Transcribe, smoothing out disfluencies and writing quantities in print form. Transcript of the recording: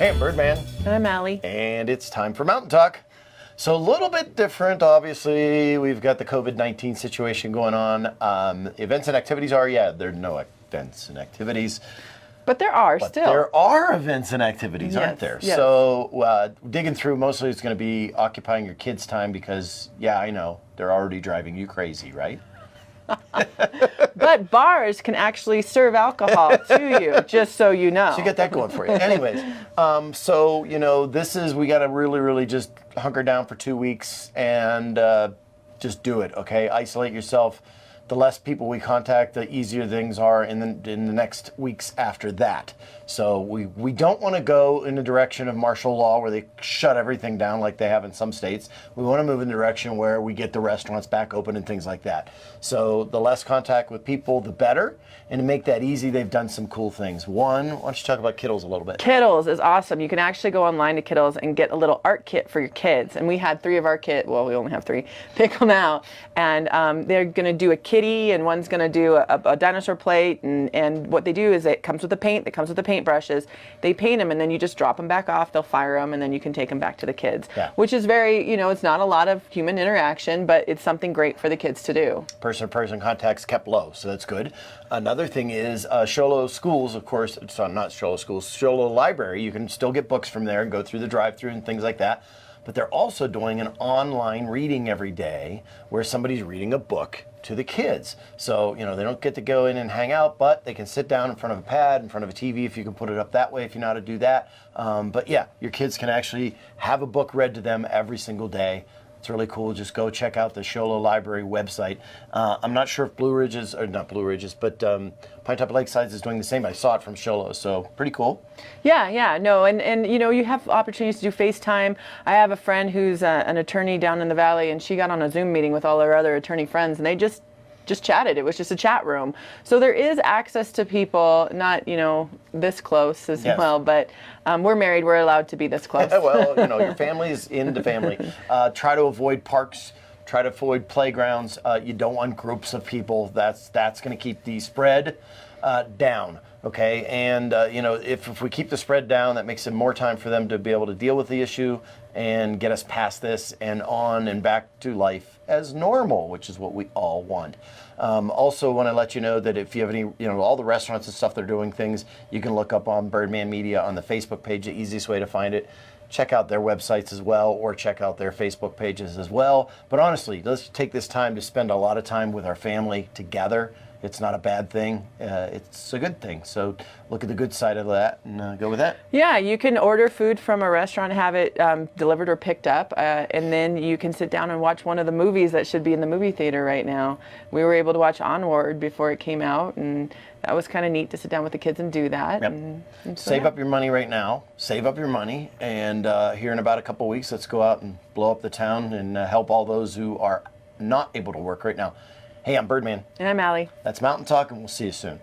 Hey, I'm Birdman. And I'm Allie. And it's time for Mountain Talk. So a little bit different, obviously. We've got the COVID-19 situation going on. Events and activities are, there are no events and activities. But there are But still. there are events and activities, aren't there? Yes. So digging through, mostly it's going to be occupying your kids' time because, I know, they're already driving you crazy, right? But bars can actually serve alcohol to you, just so you know. So you get that going for you. Anyways, we got to really just hunker down for 2 weeks and just do it, okay? Isolate yourself. The less people we contact, the easier things are in the next weeks after that. So we don't want to go in the direction of martial law where they shut everything down like they have in some states. We want to move in the direction where we get the restaurants back open and things like that. So the less contact with people, the better. And to make that easy, they've done some cool things. One, why don't you talk about Kittles a little bit? Kittles is awesome. You can actually go online to Kittles and get a little art kit for your kids. And we had 3 of our kit, well, we only have 3, pick them out. And they're going to do a kitty, and one's going to do a dinosaur plate. And what they do is it comes with the paint, it comes with the paint brushes. They paint them, and then you just drop them back off. They'll fire them, and then you can take them back to the kids. Yeah. Which is very, it's not a lot of human interaction, but it's something great for the kids to do. Person-to-person contacts kept low, so that's good. Another thing is Sholo Schools, of course, it's not Sholo Schools, Sholo Library. You can still get books from there and go through the drive-thru and things like that. But they're also doing an online reading every day where somebody's reading a book to the kids. So, they don't get to go in and hang out, but they can sit down in front of a pad, in front of a TV if you can put it up that way, if you know how to do that. But yeah, your kids can actually have a book read to them every single day. It's really cool. Just go check out the Sholo Library website. I'm not sure if Pinetop Lakesides is doing the same. I saw it from Sholo, so pretty cool. Yeah, no, and you have opportunities to do FaceTime. I have a friend who's an attorney down in the valley, and she got on a Zoom meeting with all her other attorney friends, and they just chatted. It was just a chat room. So there is access to people, not, this close as well, but we're married, we're allowed to be this close. Well, your family is into family. Try to avoid parks, try to avoid playgrounds. You don't want groups of people. That's going to keep the spread down. Okay, and if we keep the spread down, that makes it more time for them to be able to deal with the issue and get us past this and on and back to life as normal, which is what we all want. Also want to let you know that if you have any, all the restaurants and stuff, they're doing things, you can look up on Birdman Media on the Facebook page, the easiest way to find it. Check out their websites as well, or check out their Facebook pages as well. But honestly, let's take this time to spend a lot of time with our family together. It's not a bad thing. It's a good thing. So look at the good side of that and go with that. Yeah, you can order food from a restaurant, have it delivered or picked up, and then you can sit down and watch one of the movies that should be in the movie theater right now. We were able to watch Onward before it came out, and that was kind of neat to sit down with the kids and do that. Yep. And Save up your money right now. Save up your money, and here in about a couple weeks, let's go out and blow up the town and help all those who are not able to work right now. Hey, I'm Birdman. And I'm Allie. That's Mountain Talk, and we'll see you soon.